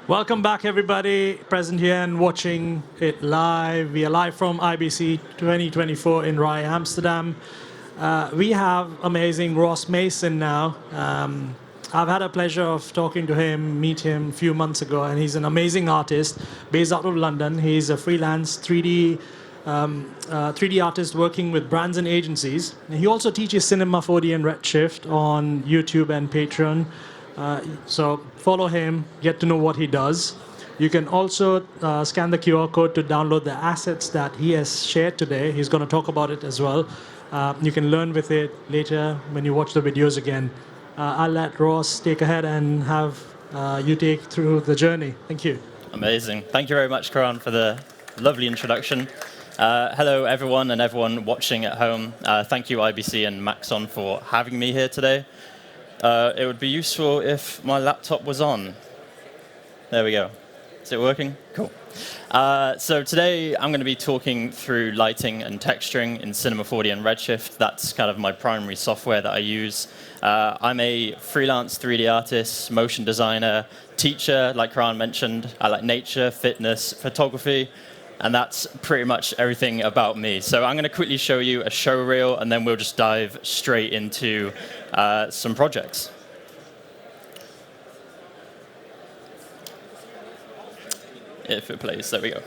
Welcome back, everybody present here and watching it live. We are live from IBC 2024 in Rye, Amsterdam. We have amazing Ross Mason now. I've had a pleasure of talking to him, meet him a few months ago, and he's an amazing artist based out of London. He's a freelance 3D artist working with brands and agencies. And he also teaches Cinema 4D and Redshift on YouTube and Patreon. So follow him, get to know what he does. You can also scan the QR code to download the assets that he has shared today. He's going to talk about it as well. You can learn with it later when you watch the videos again. I'll let Ross take ahead and have you take through the journey. Thank you. Amazing. Thank you very much, Karan, for the lovely introduction. Hello, everyone, and everyone watching at home. Thank you, IBC and Maxon, for having me here today. It would be useful if my laptop was on. There we go. Is it working? Cool. So today I'm going to be talking through lighting and texturing in Cinema 4D and Redshift. That's kind of my primary software that I use. I'm a freelance 3D artist, motion designer, teacher, like Karan mentioned. I like nature, fitness, photography, and that's pretty much everything about me. So I'm going to quickly show you a show reel, and then we'll just dive straight into some projects. If it plays, there we go.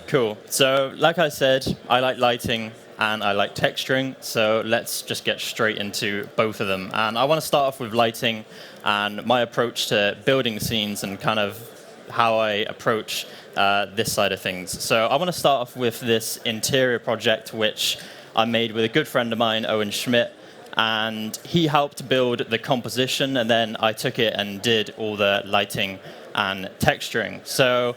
Cool. So, like I said, I like lighting and I like texturing, so let's just get straight into both of them. And I want to start off with lighting and my approach to building scenes and kind of how I approach this side of things. So I want to start off with this interior project, which I made with a good friend of mine, Owen Schmidt, and he helped build the composition, and then I took it and did all the lighting and texturing. So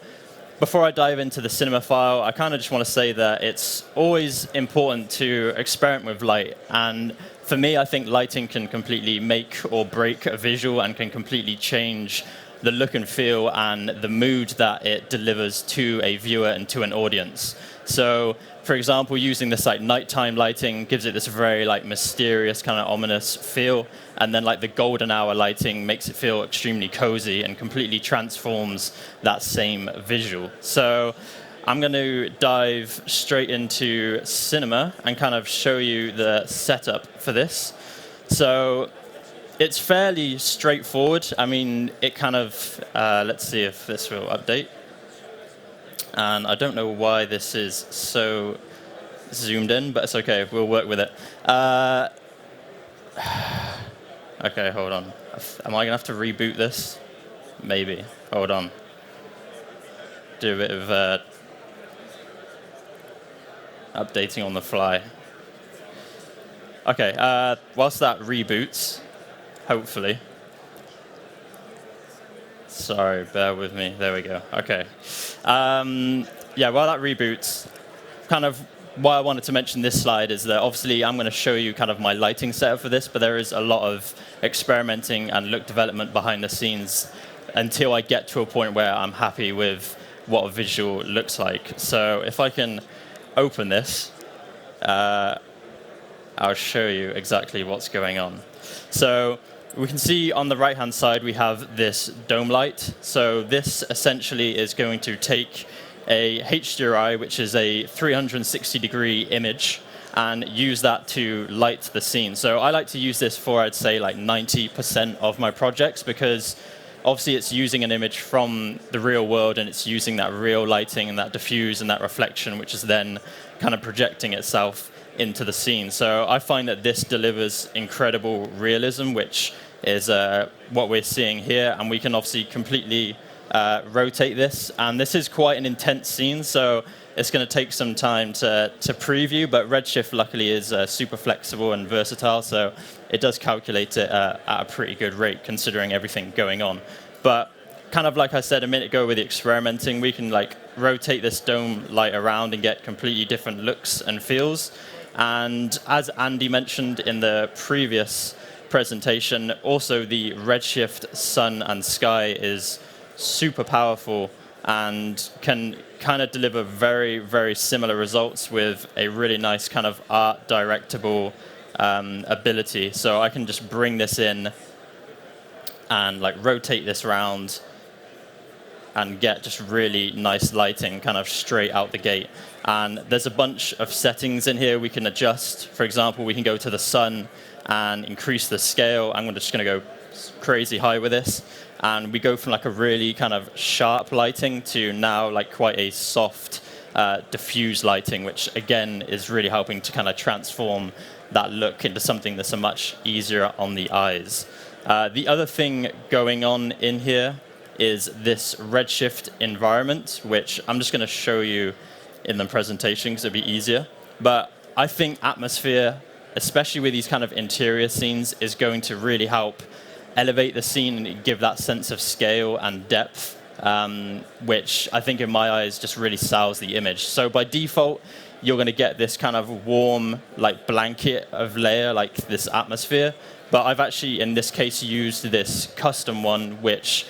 before I dive into the cinema file, I kind of just want to say that it's always important to experiment with light. And for me, I think lighting can completely make or break a visual and can completely change the look and feel and the mood that it delivers to a viewer and to an audience. So, for example, using this like nighttime lighting gives it this very like mysterious kind of ominous feel, and then like the golden hour lighting makes it feel extremely cozy and completely transforms that same visual. So I'm going to dive straight into cinema and kind of show you the setup for this. So it's fairly straightforward. I mean, it kind of, let's see if this will update. And I don't know why this is so zoomed in, but it's okay. We'll work with it. Okay, hold on. Am I going to have to reboot this? Maybe. Hold on. Do a bit of updating on the fly. Okay, whilst that reboots, hopefully. Sorry, bear with me. There we go. Okay. Yeah, while that reboots, kind of why I wanted to mention this slide is that obviously I'm going to show you kind of my lighting setup for this, but there is a lot of experimenting and look development behind the scenes until I get to a point where I'm happy with what a visual looks like. So if I can open this, I'll show you exactly what's going on. So we can see on the right-hand side we have this dome light. So this essentially is going to take a HDRI, which is a 360-degree image, and use that to light the scene. So I like to use this for, I'd say, like 90% of my projects, because obviously it's using an image from the real world and it's using that real lighting and that diffuse and that reflection, which is then kind of projecting itself into the scene. So I find that this delivers incredible realism, which is what we're seeing here, and we can obviously completely rotate this. And this is quite an intense scene, so it's going to take some time to preview, but Redshift luckily is super flexible and versatile, so it does calculate it at a pretty good rate considering everything going on. But kind of like I said a minute ago with the experimenting, we can like rotate this dome light around and get completely different looks and feels. And as Andy mentioned in the previous presentation, also the Redshift sun and sky is super powerful and can kind of deliver very, very similar results with a really nice kind of art directable ability. So I can just bring this in and like rotate this around and get just really nice lighting kind of straight out the gate. And there's a bunch of settings in here we can adjust. For example, we can go to the sun and increase the scale. I'm just going to go crazy high with this. And we go from like a really kind of sharp lighting to now like quite a soft, diffuse lighting, which again is really helping to kind of transform that look into something that's a much easier on the eyes. The other thing going on in here is this Redshift environment, which I'm just going to show you in the presentation because it'll be easier. But I think atmosphere, especially with these kind of interior scenes, is going to really help elevate the scene and give that sense of scale and depth, which I think in my eyes just really sells the image. So by default, you're going to get this kind of warm, like blanket of layer, like this atmosphere. But I've actually, in this case, used this custom one, which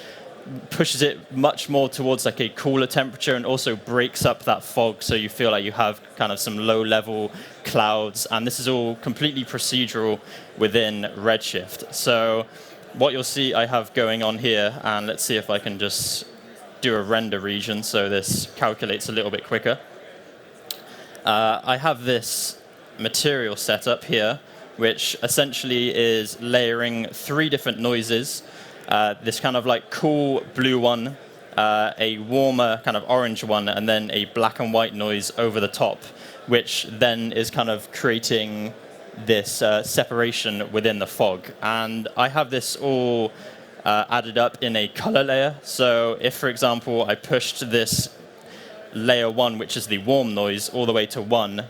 pushes it much more towards like a cooler temperature and also breaks up that fog so you feel like you have kind of some low-level clouds. And this is all completely procedural within Redshift. So what you'll see I have going on here, and let's see if I can just do a render region so this calculates a little bit quicker. I have this material setup here, which essentially is layering 3 different noises. This kind of like cool blue one, a warmer kind of orange one, and then a black and white noise over the top, which then is kind of creating this separation within the fog. And I have this all added up in a color layer. So if, for example, I pushed this layer 1, which is the warm noise, all the way to 1,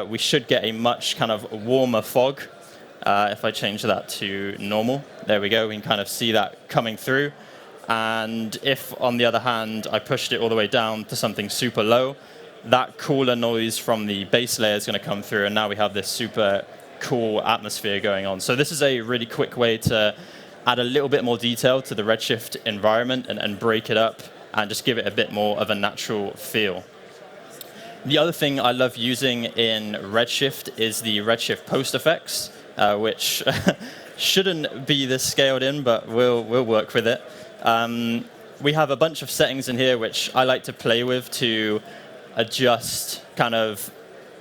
we should get a much kind of warmer fog. If I change that to normal, there we go, we can kind of see that coming through. And if, on the other hand, I pushed it all the way down to something super low, that cooler noise from the base layer is going to come through, and now we have this super cool atmosphere going on. So this is a really quick way to add a little bit more detail to the Redshift environment and break it up and just give it a bit more of a natural feel. The other thing I love using in Redshift is the Redshift post effects, which shouldn't be this scaled in, but we'll work with it. We have a bunch of settings in here which I like to play with to adjust kind of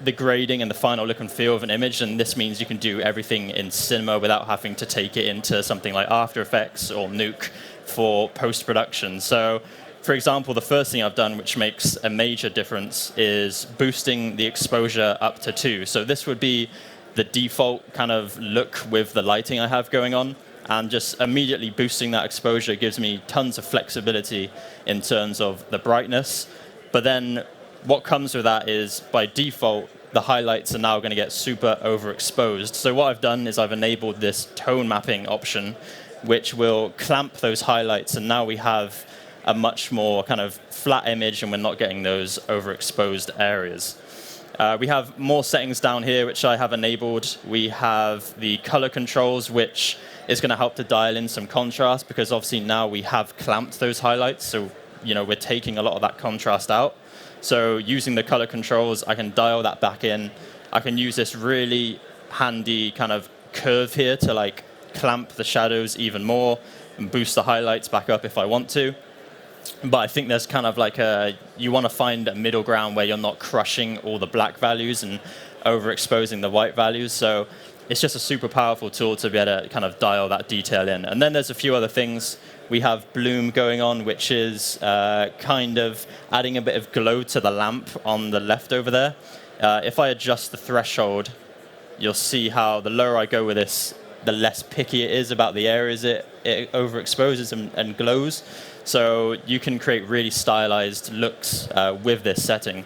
the grading and the final look and feel of an image, and this means you can do everything in cinema without having to take it into something like After Effects or Nuke for post-production. So, for example, the first thing I've done, which makes a major difference, is boosting the exposure up to 2. So this would be the default kind of look with the lighting I have going on, and just immediately boosting that exposure gives me tons of flexibility in terms of the brightness. But then what comes with that is, by default, the highlights are now going to get super overexposed. So what I've done is I've enabled this tone mapping option, which will clamp those highlights, and now we have a much more kind of flat image, and we're not getting those overexposed areas. We have more settings down here, which I have enabled. We have the color controls, which is going to help to dial in some contrast, because obviously now we have clamped those highlights, so we're taking a lot of that contrast out. So using the color controls, I can dial that back in. I can use this really handy kind of curve here to like clamp the shadows even more and boost the highlights back up if I want to. But I think there's kind of like you want to find a middle ground where you're not crushing all the black values and overexposing the white values. So it's just a super powerful tool to be able to kind of dial that detail in. And then there's a few other things. We have bloom going on, which is kind of adding a bit of glow to the lamp on the left over there. If I adjust the threshold, you'll see how the lower I go with this, the less picky it is about the areas it overexposes and glows. So you can create really stylized looks with this setting.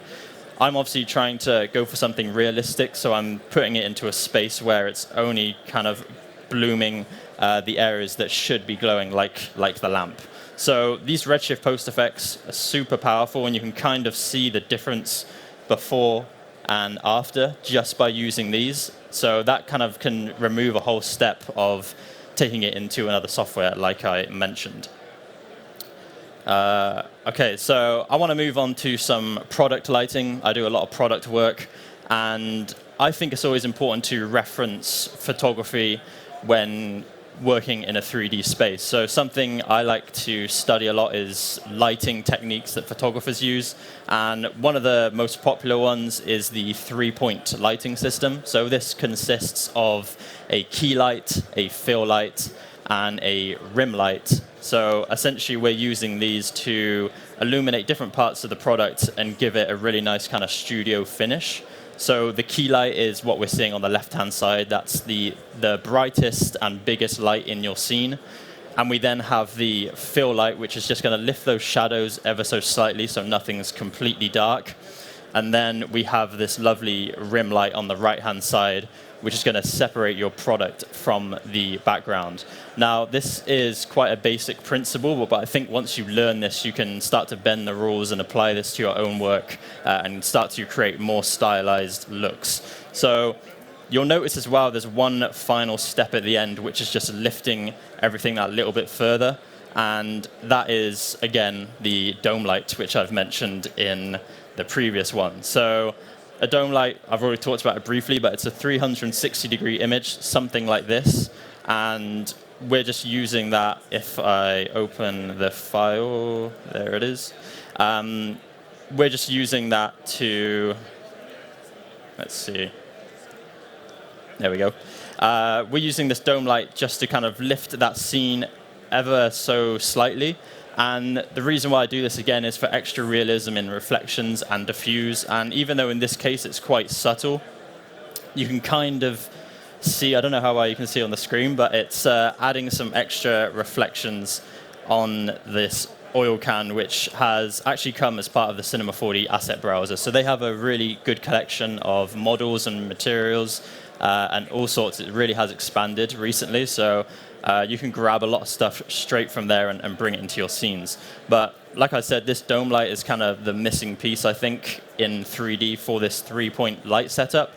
I'm obviously trying to go for something realistic, so I'm putting it into a space where it's only kind of blooming the areas that should be glowing like the lamp. So these redshift post effects are super powerful, and you can kind of see the difference before and after just by using these. So that kind of can remove a whole step of taking it into another software, like I mentioned. Okay, so I want to move on to some product lighting. I do a lot of product work, and I think it's always important to reference photography when working in a 3D space. So something I like to study a lot is lighting techniques that photographers use. And one of the most popular ones is the 3-point lighting system. So this consists of a key light, a fill light, and a rim light. So essentially we're using these to illuminate different parts of the product and give it a really nice kind of studio finish. So the key light is what we're seeing on the left-hand side. That's the brightest and biggest light in your scene. And we then have the fill light, which is just going to lift those shadows ever so slightly so nothing's completely dark. And then we have this lovely rim light on the right-hand side, which is going to separate your product from the background. Now, this is quite a basic principle, but I think once you learn this, you can start to bend the rules and apply this to your own work and start to create more stylized looks. So you'll notice as well there's one final step at the end, which is just lifting everything that little bit further. And that is, again, the dome light, which I've mentioned in the previous one. So a dome light, I've already talked about it briefly, but it's a 360-degree image, something like this. And we're just using that. If I open the file, there it is. We're just using that to, let's see. There we go. We're using this dome light just to kind of lift that scene ever so slightly. And the reason why I do this, again, is for extra realism in reflections and diffuse. And even though in this case it's quite subtle, you can kind of see, I don't know how well you can see on the screen, but it's adding some extra reflections on this oil can, which has actually come as part of the Cinema 4D asset browser. So they have a really good collection of models and materials and all sorts. It really has expanded recently. So you can grab a lot of stuff straight from there and bring it into your scenes. But like I said, this dome light is kind of the missing piece, I think, in 3D for this 3-point light setup.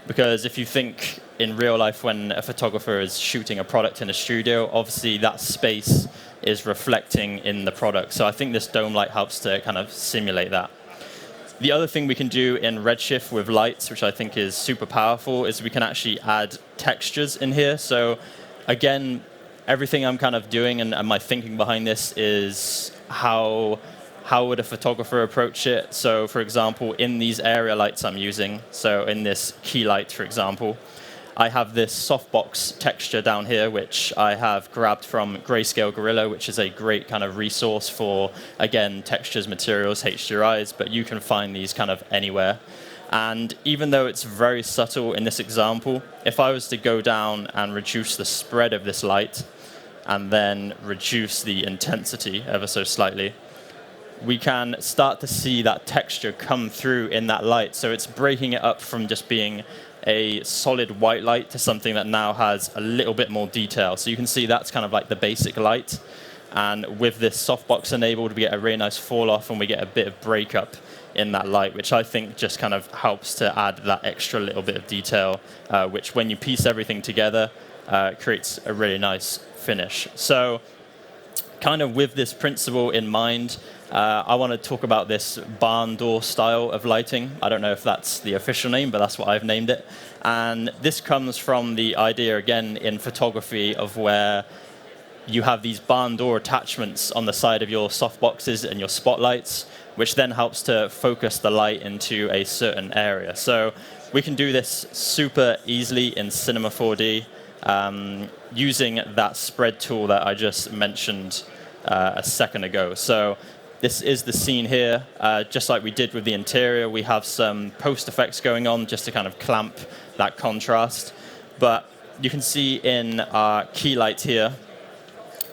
Because if you think in real life when a photographer is shooting a product in a studio, obviously that space is reflecting in the product. So I think this dome light helps to kind of simulate that. The other thing we can do in Redshift with lights, which I think is super powerful, is we can actually add textures in here. So again, everything I'm kind of doing and my thinking behind this is how would a photographer approach it? So for example, in these area lights I'm using, so in this key light, for example, I have this softbox texture down here, which I have grabbed from Grayscale Gorilla, which is a great kind of resource for, again, textures, materials, HDRIs, but you can find these kind of anywhere. And even though it's very subtle in this example, if I was to go down and reduce the spread of this light and then reduce the intensity ever so slightly, we can start to see that texture come through in that light. So it's breaking it up from just being a solid white light to something that now has a little bit more detail. So you can see that's kind of like the basic light. And with this softbox enabled, we get a really nice fall off and we get a bit of breakup in that light, which I think just kind of helps to add that extra little bit of detail, which when you piece everything together, creates a really nice finish. So kind of with this principle in mind, I want to talk about this barn door style of lighting. I don't know if that's the official name, but that's what I've named it. And this comes from the idea, again, in photography of where you have these barn door attachments on the side of your softboxes and your spotlights, which then helps to focus the light into a certain area. So we can do this super easily in Cinema 4D using that spread tool that I just mentioned a second ago. So this is the scene here. Just like we did with the interior, we have some post effects going on just to kind of clamp that contrast. But you can see in our key light here,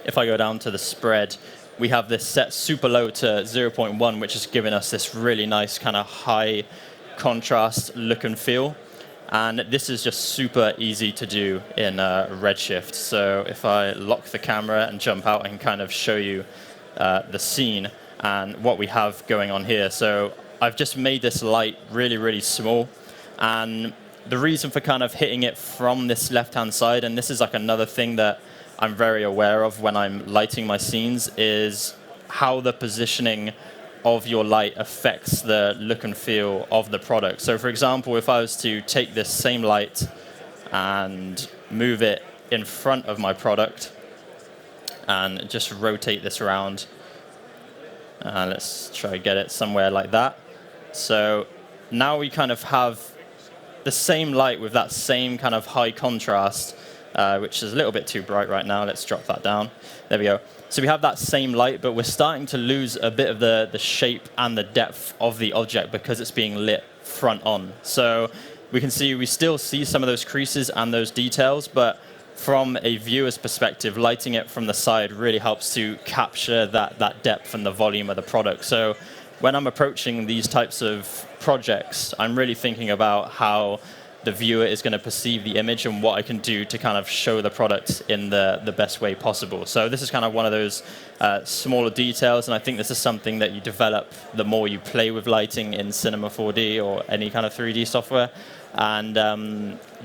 if I go down to the spread, we have this set super low to 0.1, which is giving us this really nice kind of high contrast look and feel. And this is just super easy to do in Redshift. So if I lock the camera and jump out, I can kind of show you the scene and what we have going on here. So I've just made this light really, really small. And the reason for kind of hitting it from this left-hand side, and this is like another thing that I'm very aware of when I'm lighting my scenes, is how the positioning of your light affects the look and feel of the product. So for example, if I was to take this same light and move it in front of my product and just rotate this around, let's try to get it somewhere like that. So now we kind of have the same light with that same kind of high contrast, which is a little bit too bright right now. Let's drop that down. There we go. So we have that same light, but we're starting to lose a bit of the shape and the depth of the object because it's being lit front on. So we can see, we still see some of those creases and those details, but from a viewer's perspective, lighting it from the side really helps to capture that depth and the volume of the product. So when I'm approaching these types of projects, I'm really thinking about how the viewer is going to perceive the image and what I can do to kind of show the product in the best way possible. So this is kind of one of those smaller details, and I think this is something that you develop the more you play with lighting in Cinema 4D or any kind of 3D software. And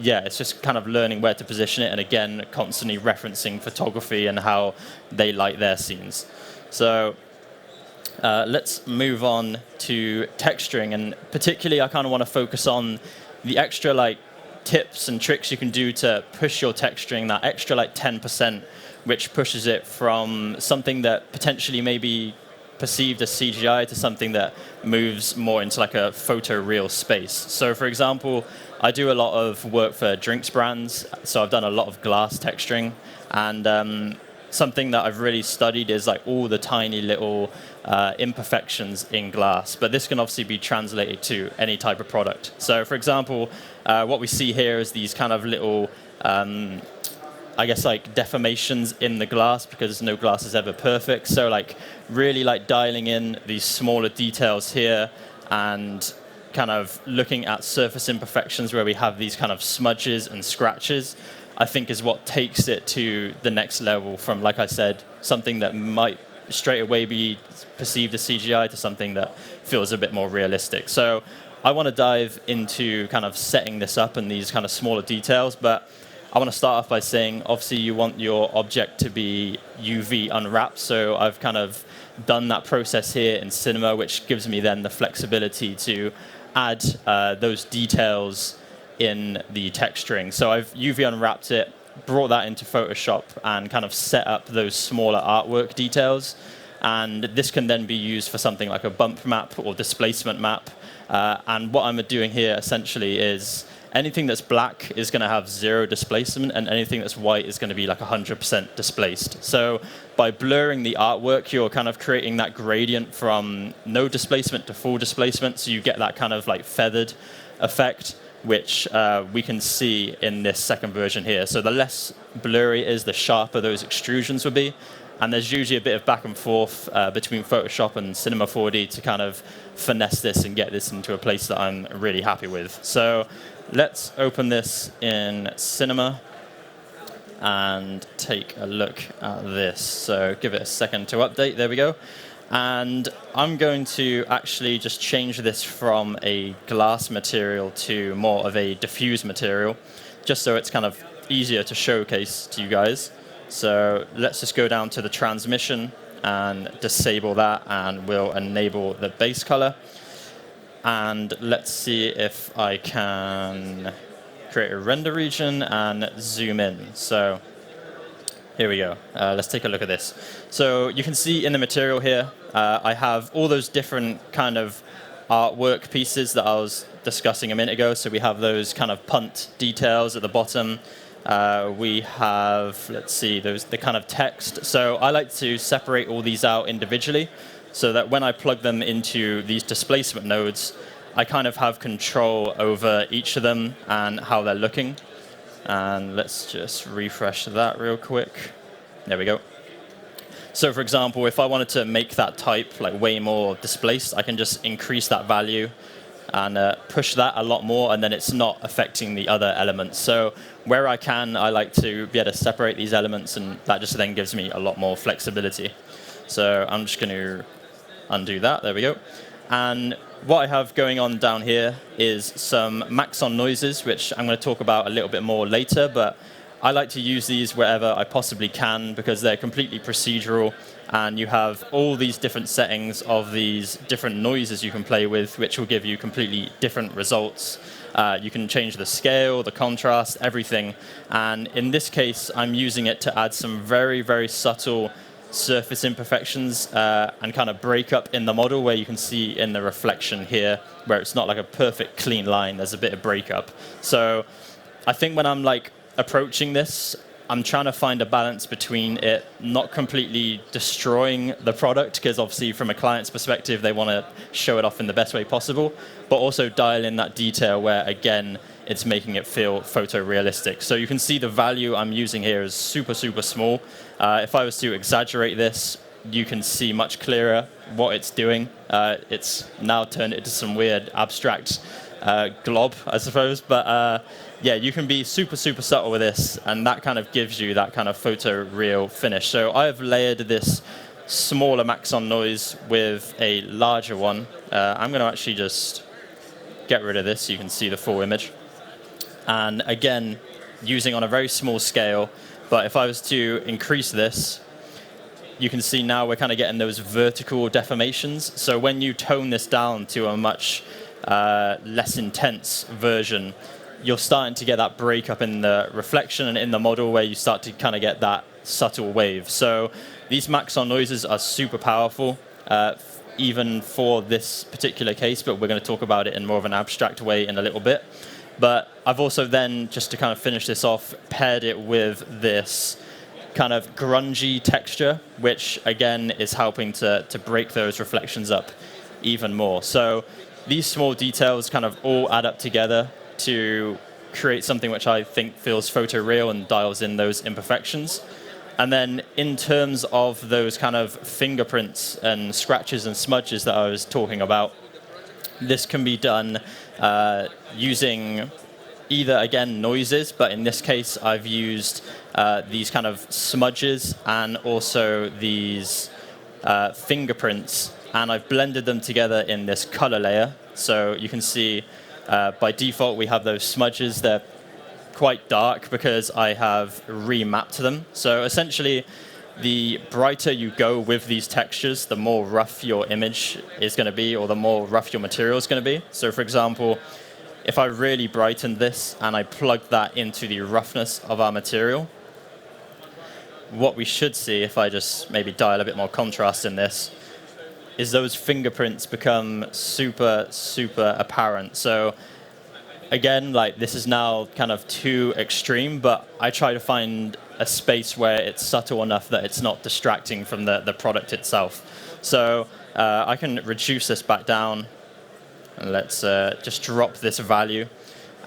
yeah, it's just kind of learning where to position it, and again, constantly referencing photography and how they light their scenes. So let's move on to texturing, and particularly I kind of want to focus on the extra like tips and tricks you can do to push your texturing, that extra like 10%, which pushes it from something that potentially may be perceived as CGI to something that moves more into like a photoreal space. So for example, I do a lot of work for drinks brands, so I've done a lot of glass texturing, and something that I've really studied is like all the tiny little imperfections in glass, but this can obviously be translated to any type of product. So for example, what we see here is these kind of little, I guess like deformations in the glass, because no glass is ever perfect. So like really like dialing in these smaller details here and kind of looking at surface imperfections where we have these kind of smudges and scratches, I think is what takes it to the next level from, like I said, something that might straight away be perceived as CGI to something that feels a bit more realistic. So I want to dive into kind of setting this up and these kind of smaller details, but I want to start off by saying, obviously you want your object to be UV unwrapped, so I've kind of done that process here in Cinema, which gives me then the flexibility to add those details in the texturing. So I've UV unwrapped it, brought that into Photoshop, and kind of set up those smaller artwork details. And this can then be used for something like a bump map or displacement map. And what I'm doing here essentially is anything that's black is going to have 0 displacement, and anything that's white is going to be like 100% displaced. So by blurring the artwork, you're kind of creating that gradient from no displacement to full displacement, so you get that kind of like feathered effect, which we can see in this second version here. So the less blurry it is, the sharper those extrusions will be. And there's usually a bit of back and forth between Photoshop and Cinema 4D to kind of finesse this and get this into a place that I'm really happy with. So let's open this in Cinema and take a look at this. So give it a second to update. There we go. And I'm going to actually just change this from a glass material to more of a diffuse material, just so it's kind of easier to showcase to you guys. So let's just go down to the transmission and disable that, and we'll enable the base color. And let's see if I can create a render region and zoom in. So here we go. Let's take a look at this. So you can see in the material here, I have all those different kind of artwork pieces that I was discussing a minute ago. So we have those kind of punt details at the bottom. We have, let's see, the kind of text. So I like to separate all these out individually so that when I plug them into these displacement nodes, I kind of have control over each of them and how they're looking. And let's just refresh that real quick. There we go. So for example, if I wanted to make that type like way more displaced, I can just increase that value and push that a lot more, and then it's not affecting the other elements. So where I can, I like to be able to separate these elements, and that just then gives me a lot more flexibility. So I'm just going to undo that. There we go. And what I have going on down here is some Maxon noises, which I'm going to talk about a little bit more later, but I like to use these wherever I possibly can because they're completely procedural, and you have all these different settings of these different noises you can play with, which will give you completely different results. You can change the scale, the contrast, everything. And in this case, I'm using it to add some very, very subtle surface imperfections and kind of break up in the model, where you can see in the reflection here, where it's not like a perfect clean line, there's a bit of breakup. So I think when I'm like approaching this, I'm trying to find a balance between it not completely destroying the product, because obviously from a client's perspective, they want to show it off in the best way possible, but also dial in that detail where, again, it's making it feel photorealistic. So you can see the value I'm using here is super, super small. If I was to exaggerate this, you can see much clearer what it's doing. It's now turned into some weird abstract glob, I suppose. But yeah, you can be super, super subtle with this, and that kind of gives you that kind of photoreal finish. So I have layered this smaller Maxon noise with a larger one. I'm going to actually just get rid of this so you can see the full image. And again, using on a very small scale, but if I was to increase this, you can see now we're kind of getting those vertical deformations. So when you tone this down to a much less intense version, you're starting to get that breakup in the reflection and in the model, where you start to kind of get that subtle wave. So these Maxon noises are super powerful, even for this particular case, but we're going to talk about it in more of an abstract way in a little bit. But I've also then, just to kind of finish this off, paired it with this kind of grungy texture, which again is helping to break those reflections up even more. So these small details kind of all add up together to create something which I think feels photoreal and dials in those imperfections. And then in terms of those kind of fingerprints and scratches and smudges that I was talking about, this can be done using either, again, noises, but in this case I've used these kind of smudges and also these fingerprints, and I've blended them together in this color layer. So you can see by default we have those smudges. They're quite dark because I have remapped them. So essentially, the brighter you go with these textures, the more rough your image is going to be, or the more rough your material is going to be. So for example, if I really brightened this and I plugged that into the roughness of our material, what we should see, if I just maybe dial a bit more contrast in this, is those fingerprints become super, super apparent. So again, like, this is now kind of too extreme, but I try to find a space where it's subtle enough that it's not distracting from the product itself. So I can reduce this back down, and let's just drop this value.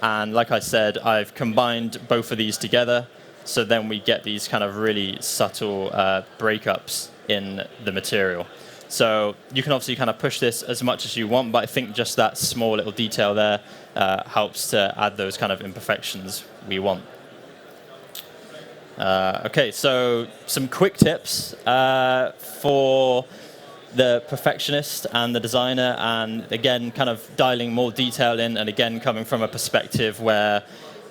And like I said, I've combined both of these together, so then we get these kind of really subtle breakups in the material. So you can obviously kind of push this as much as you want, but I think just that small little detail there helps to add those kind of imperfections we want. Okay, so some quick tips for the perfectionist and the designer, and again, kind of dialing more detail in, and again, coming from a perspective where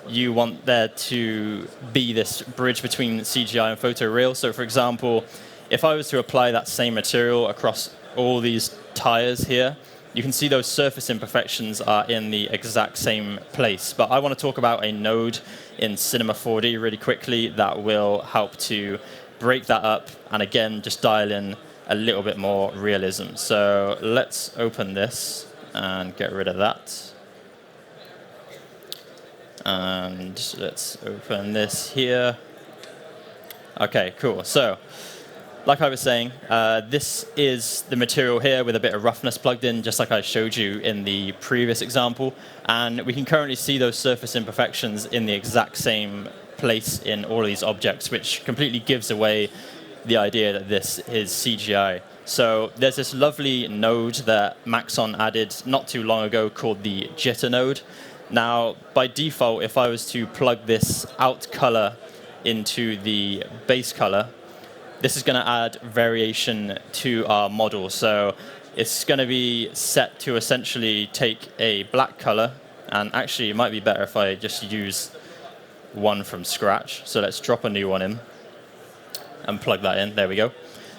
you want there to be this bridge between CGI and photoreal. So for example, if I was to apply that same material across all these tires here, you can see those surface imperfections are in the exact same place. But I want to talk about a node in Cinema 4D really quickly that will help to break that up, and again, just dial in a little bit more realism. So let's open this and get rid of that. And let's open this here. Okay, cool. So like I was saying, this is the material here with a bit of roughness plugged in, just like I showed you in the previous example. And we can currently see those surface imperfections in the exact same place in all of these objects, which completely gives away the idea that this is CGI. So there's this lovely node that Maxon added not too long ago called the Jitter node. Now, by default, if I was to plug this out color into the base color, this is going to add variation to our model. So it's going to be set to essentially take a black color, and actually it might be better if I just use one from scratch. So let's drop a new one in and plug that in. There we go.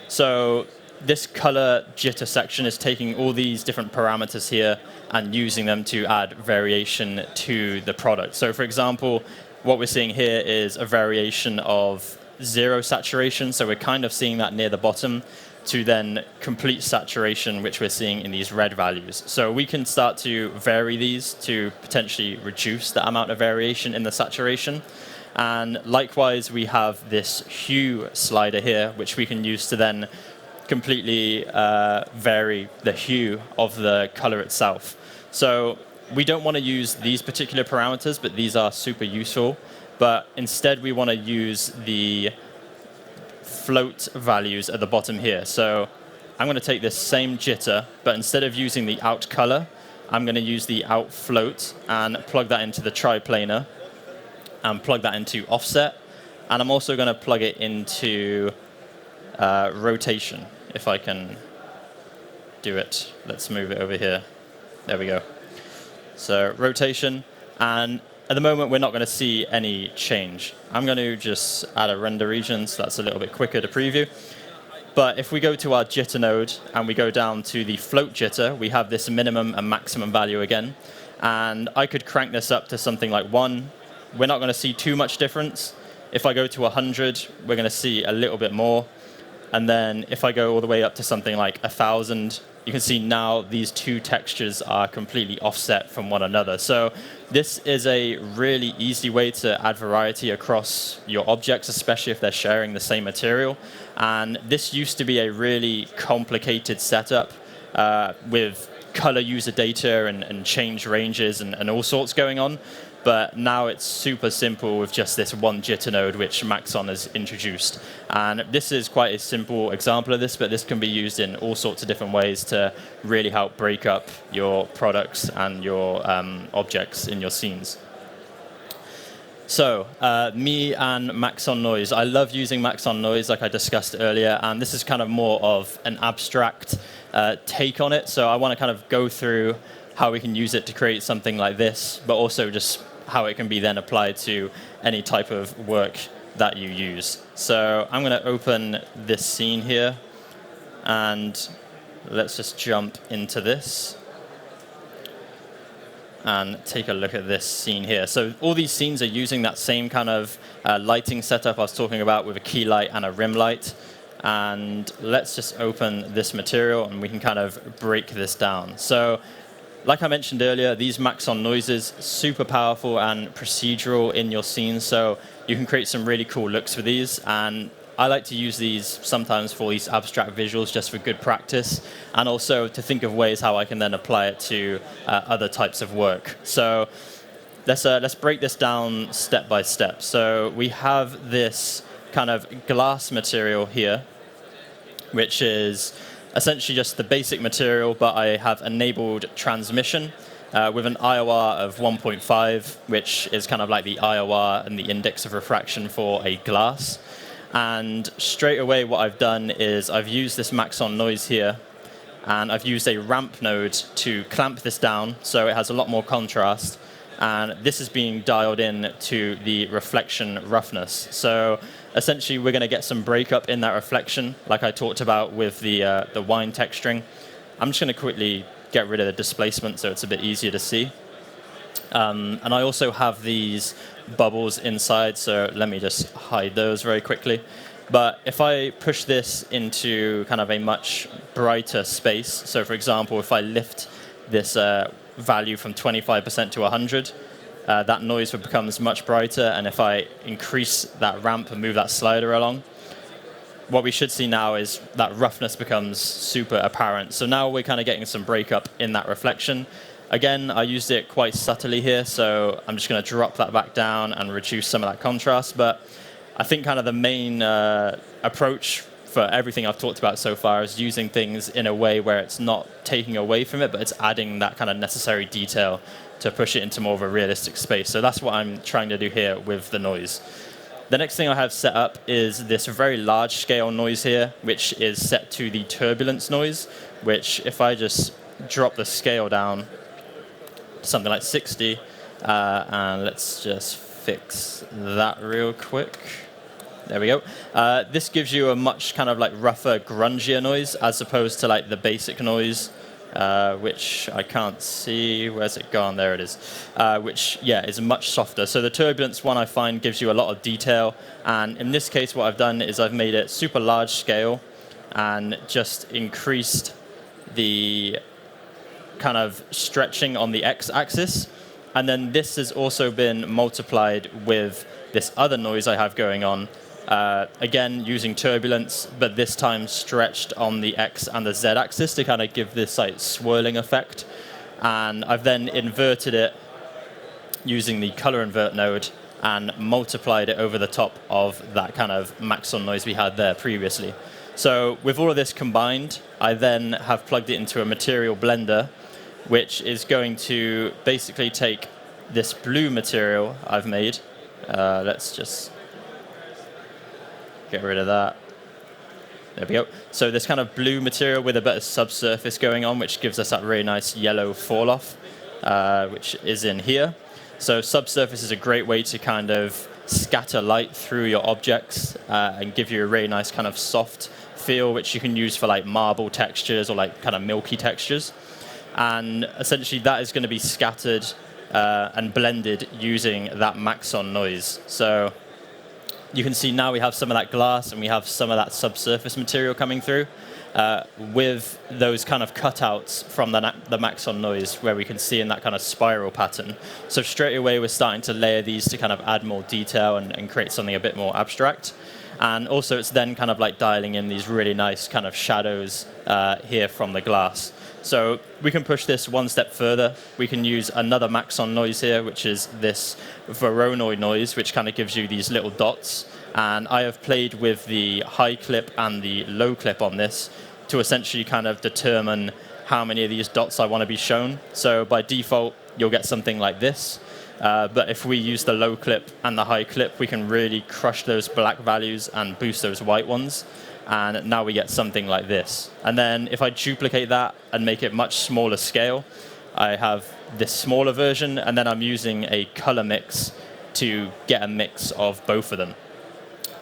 So this color jitter section is taking all these different parameters here and using them to add variation to the product. So for example, what we're seeing here is a variation of 0 saturation, so we're kind of seeing that near the bottom, to then complete saturation, which we're seeing in these red values. So we can start to vary these to potentially reduce the amount of variation in the saturation. And likewise, we have this hue slider here, which we can use to then completely vary the hue of the color itself. So we don't want to use these particular parameters, but these are super useful. But instead, we want to use the float values at the bottom here. So I'm going to take this same jitter, but instead of using the out color, I'm going to use the out float and plug that into the triplanar and plug that into offset. And I'm also going to plug it into rotation, if I can do it. Let's move it over here. There we go. So rotation, and at the moment, we're not going to see any change. I'm going to just add a render region, so that's a little bit quicker to preview. But if we go to our jitter node and we go down to the float jitter, we have this minimum and maximum value again. And I could crank this up to something like 1. We're not going to see too much difference. If I go to 100, we're going to see a little bit more. And then if I go all the way up to something like 1,000, you can see now these two textures are completely offset from one another. So this is a really easy way to add variety across your objects, especially if they're sharing the same material. And this used to be a really complicated setup with color user data and change ranges and all sorts going on. But now it's super simple with just this one jitter node, which Maxon has introduced. And this is quite a simple example of this, but this can be used in all sorts of different ways to really help break up your products and your objects in your scenes. So me and Maxon noise. I love using Maxon noise, like I discussed earlier, and this is kind of more of an abstract take on it. So I want to kind of go through how we can use it to create something like this, but also just how it can be then applied to any type of work that you use. So I'm going to open this scene here, and let's just jump into this and take a look at this scene here. So all these scenes are using that same kind of lighting setup I was talking about with a key light and a rim light. And let's just open this material and we can kind of break this down. So like I mentioned earlier, these Maxon noises, super powerful and procedural in your scenes, so you can create some really cool looks with these. And I like to use these sometimes for these abstract visuals just for good practice, and also to think of ways how I can then apply it to other types of work. So let's break this down step by step. So we have this kind of glass material here, which is essentially just the basic material, but I have enabled transmission with an IOR of 1.5, which is kind of like the IOR and the index of refraction for a glass. And straight away what I've done is I've used this Maxon noise here, and I've used a ramp node to clamp this down so it has a lot more contrast. And this is being dialed in to the reflection roughness. So essentially, we're going to get some breakup in that reflection, like I talked about with the wine texturing. I'm just going to quickly get rid of the displacement so it's a bit easier to see. And I also have these bubbles inside, so let me just hide those very quickly. But if I push this into kind of a much brighter space, so for example, if I lift this value from 25% to 100, that noise becomes much brighter. And if I increase that ramp and move that slider along, what we should see now is that roughness becomes super apparent. So now we're kind of getting some breakup in that reflection. Again, I used it quite subtly here, so I'm just going to drop that back down and reduce some of that contrast. But I think kind of the main approach for everything I've talked about so far is using things in a way where it's not taking away from it, but it's adding that kind of necessary detail to push it into more of a realistic space. So that's what I'm trying to do here with the noise. The next thing I have set up is this very large scale noise here, which is set to the turbulence noise, which if I just drop the scale down to something like 60, and let's just fix that real quick. There we go. This gives you a much kind of like rougher, grungier noise as opposed to like the basic noise, which I can't see. Where's it gone? There it is. Which, yeah, is much softer. So the turbulence one I find gives you a lot of detail. And in this case, what I've done is I've made it super large scale and just increased the kind of stretching on the x-axis. And then this has also been multiplied with this other noise I have going on. Again, using turbulence, but this time stretched on the x and the z-axis to kind of give this like swirling effect. And I've then inverted it using the color invert node and multiplied it over the top of that kind of Maxon noise we had there previously. So with all of this combined, I then have plugged it into a material blender, which is going to basically take this blue material I've made. Let's just get rid of that. There we go. So this kind of blue material with a bit of subsurface going on, which gives us that really nice yellow fall off, which is in here. So subsurface is a great way to kind of scatter light through your objects and give you a really nice kind of soft feel, which you can use for like marble textures or like kind of milky textures. And essentially that is going to be scattered and blended using that Maxon noise. So you can see now we have some of that glass and we have some of that subsurface material coming through with those kind of cutouts from the Maxon noise where we can see in that kind of spiral pattern. So straight away we're starting to layer these to kind of add more detail and create something a bit more abstract. And also it's then kind of like dialing in these really nice kind of shadows here from the glass. So we can push this one step further. We can use another Maxon noise here, which is this Voronoi noise, which kind of gives you these little dots. And I have played with the high clip and the low clip on this to essentially kind of determine how many of these dots I want to be shown. So by default, you'll get something like this. But if we use the low clip and the high clip, we can really crush those black values and boost those white ones. And now we get something like this. And then if I duplicate that and make it much smaller scale, I have this smaller version, and then I'm using a color mix to get a mix of both of them.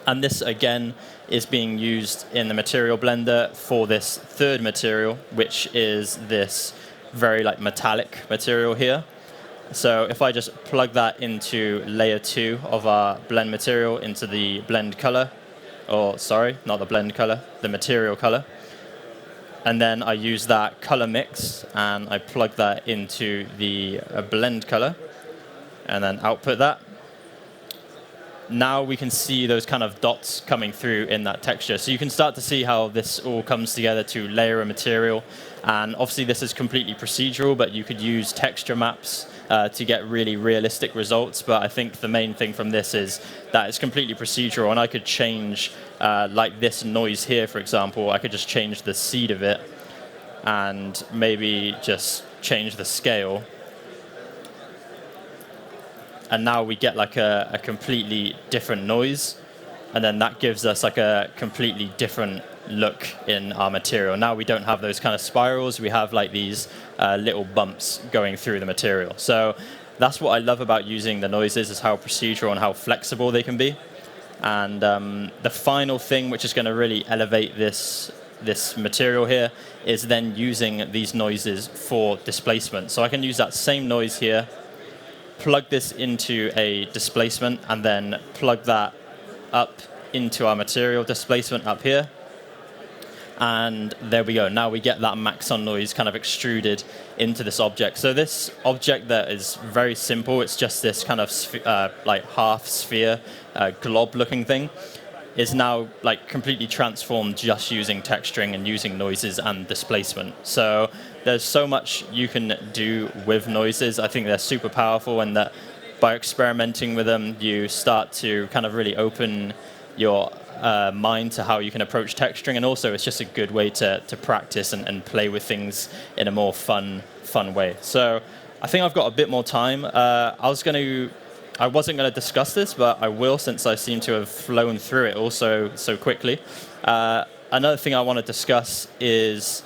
And this, again, is being used in the material blender for this third material, which is this very like metallic material here. So if I just plug that into layer 2 of our blend material into the blend color, or sorry, not the blend color, the material color. And then I use that color mix and I plug that into the blend color and then output that. Now we can see those kind of dots coming through in that texture. So you can start to see how this all comes together to layer a material. And obviously this is completely procedural, but you could use texture maps to get really realistic results. But I think the main thing from this is that it's completely procedural, and I could change, like this noise here, for example, I could just change the seed of it and maybe just change the scale. And now we get like a completely different noise, and then that gives us like a completely different look in our material. Now we don't have those kind of spirals, we have like these little bumps going through the material. So that's what I love about using the noises, is how procedural and how flexible they can be. And the final thing which is going to really elevate this material here is then using these noises for displacement. So I can use that same noise here, plug this into a displacement, and then plug that up into our material displacement up here. And there we go. Now we get that Maxon noise kind of extruded into this object. So this object that is very simple. It's just this kind of like half sphere, glob looking thing. is now like completely transformed just using texturing and using noises and displacement. So there's so much you can do with noises. I think they're super powerful, and that by experimenting with them, you start to kind of really open your mind to how you can approach texturing. And also, it's just a good way to practice and play with things in a more fun way. So I think I've got a bit more time. I wasn't going to discuss this, but I will, since I seem to have flown through it also so quickly. Another thing I want to discuss is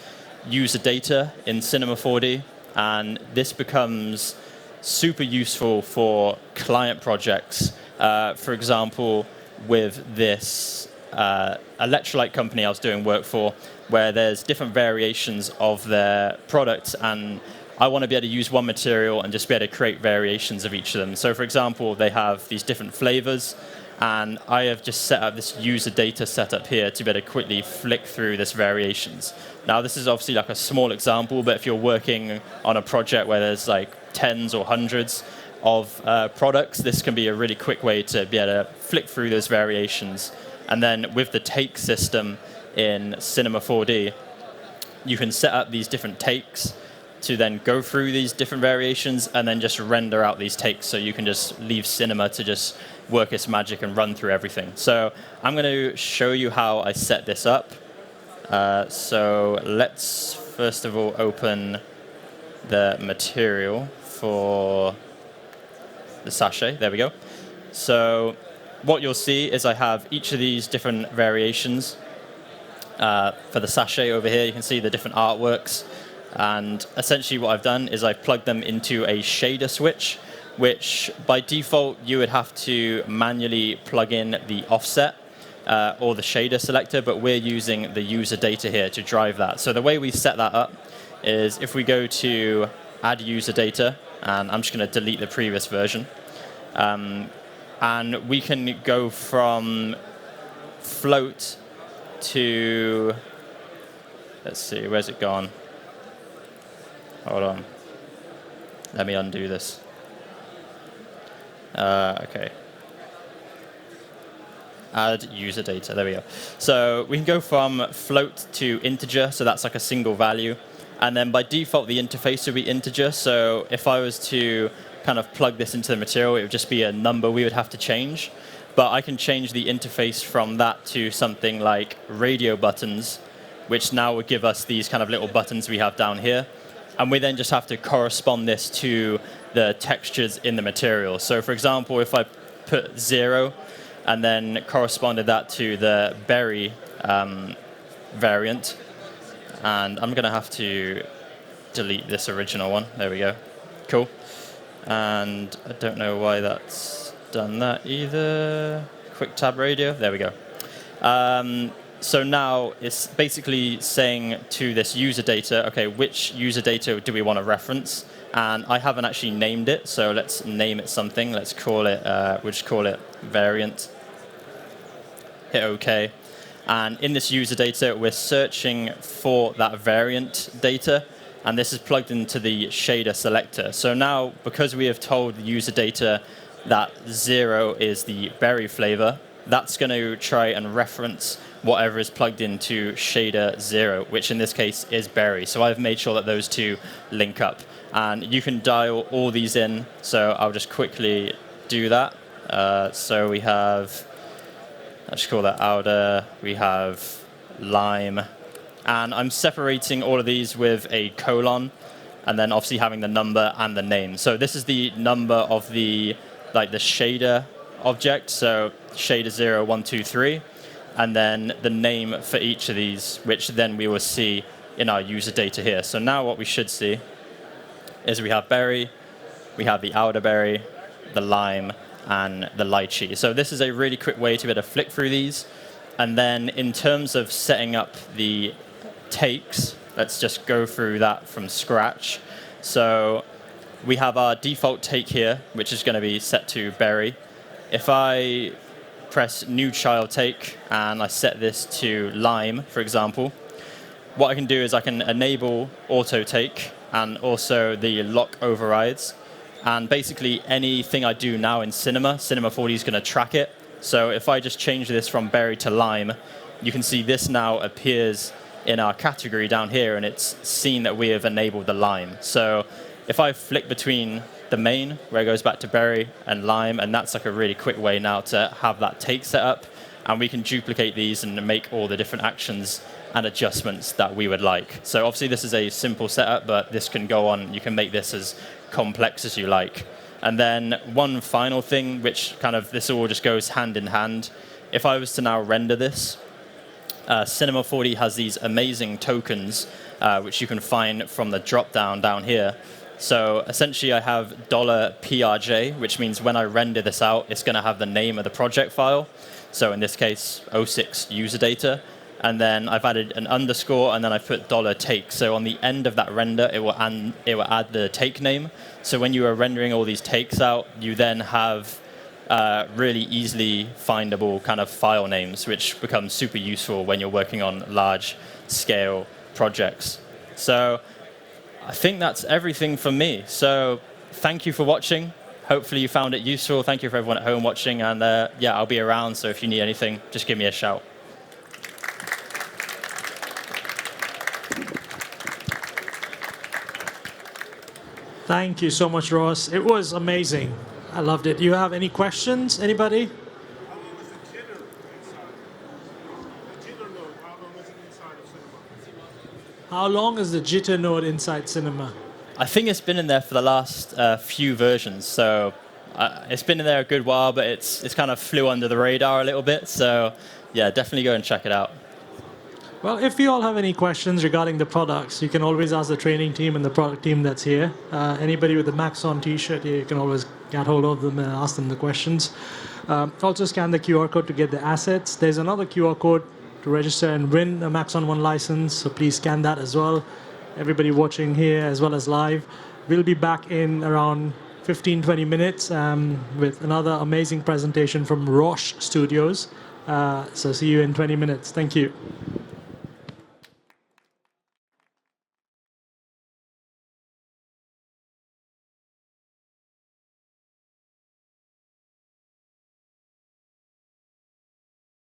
user data in Cinema 4D, and this becomes super useful for client projects. For example, with this electrolyte company I was doing work for, where there's different variations of their products, and I want to be able to use one material and just be able to create variations of each of them. So for example, they have these different flavors, and I have just set up this user data setup here to be able to quickly flick through this variations. Now this is obviously like a small example, but if you're working on a project where there's like tens or hundreds of products, this can be a really quick way to be able to flick through those variations. And then with the take system in Cinema 4D, you can set up these different takes to then go through these different variations and then just render out these takes, so you can just leave Cinema to just work its magic and run through everything. So I'm going to show you how I set this up. So let's first of all open the material for the sachet. There we go. So what you'll see is I have each of these different variations. For the sachet over here, you can see the different artworks. And essentially what I've done is I've plugged them into a shader switch, which by default you would have to manually plug in the offset or the shader selector, but we're using the user data here to drive that. So the way we set that up is if we go to add user data, and I'm just going to delete the previous version, and we can go from float to, let's see, where's it gone? Hold on. Let me undo this. Okay. Add user data. There we go. So we can go from float to integer, so that's like a single value. And then by default, the interface would be integer. So if I was to kind of plug this into the material, it would just be a number we would have to change. But I can change the interface from that to something like radio buttons, which now would give us these kind of little buttons we have down here. And we then just have to correspond this to the textures in the material. So for example, if I put 0 and then corresponded that to the berry variant, and I'm going to have to delete this original one. There we go. Cool. And I don't know why that's done that either. Quick tab radio. There we go. So now it's basically saying to this user data, okay, which user data do we want to reference? And I haven't actually named it, so let's name it something. Let's call it, we'll just call it variant. Hit OK. And in this user data, we're searching for that variant data, and this is plugged into the shader selector. So now, because we have told the user data that 0 is the berry flavor, that's going to try and reference whatever is plugged into shader 0, which in this case is berry. So I've made sure that those two link up. And you can dial all these in, so I'll just quickly do that. So we have, let's just call that outer, we have lime. And I'm separating all of these with a colon, and then obviously having the number and the name. So this is the number of the shader object, so shader 0, 1, 2, 3, and then the name for each of these, which then we will see in our user data here. So now what we should see is we have berry, we have the elderberry, the lime, and the lychee. So this is a really quick way to be able to flick through these. And then in terms of setting up the takes, let's just go through that from scratch. So we have our default take here, which is going to be set to berry. If I press new child take and I set this to lime, for example, what I can do is I can enable auto take and also the lock overrides. And basically anything I do now in Cinema 4D is going to track it. So if I just change this from berry to lime, you can see this now appears in our category down here, and it's seen that we have enabled the lime. So if I flick between the main, where it goes back to berry, and lime, and that's like a really quick way now to have that take set up, and we can duplicate these and make all the different actions and adjustments that we would like. So obviously this is a simple setup, but this can go on. You can make this as complex as you like. And then one final thing, which kind of this all just goes hand in hand. If I was to now render this, Cinema 4D has these amazing tokens, which you can find from the drop down here. So essentially I have $PRJ, which means when I render this out, it's going to have the name of the project file. So in this case, 06 user data. And then I've added an underscore, and then I put $take. So on the end of that render, it will add the take name. So when you are rendering all these takes out, you then have really easily findable kind of file names, which become super useful when you're working on large scale projects. So I think that's everything from me. So thank you for watching. Hopefully you found it useful. Thank you for everyone at home watching. And yeah, I'll be around. So if you need anything, just give me a shout. Thank you so much, Ross. It was amazing. I loved it. Do you have any questions? Anybody? How long is the Jitter node inside Cinema? I think it's been in there for the last few versions. So it's been in there a good while, but it's kind of flew under the radar a little bit. So yeah, definitely go and check it out. Well, if you all have any questions regarding the products, you can always ask the training team and the product team that's here. Anybody with a Maxon t-shirt here, you can always get hold of them and ask them the questions. Also scan the QR code to get the assets. There's another QR code to register and win a Maxon 1 license, so please scan that as well. Everybody watching here as well as live. We'll be back in around 15-20 minutes with another amazing presentation from Roche Studios. So see you in 20 minutes. Thank you.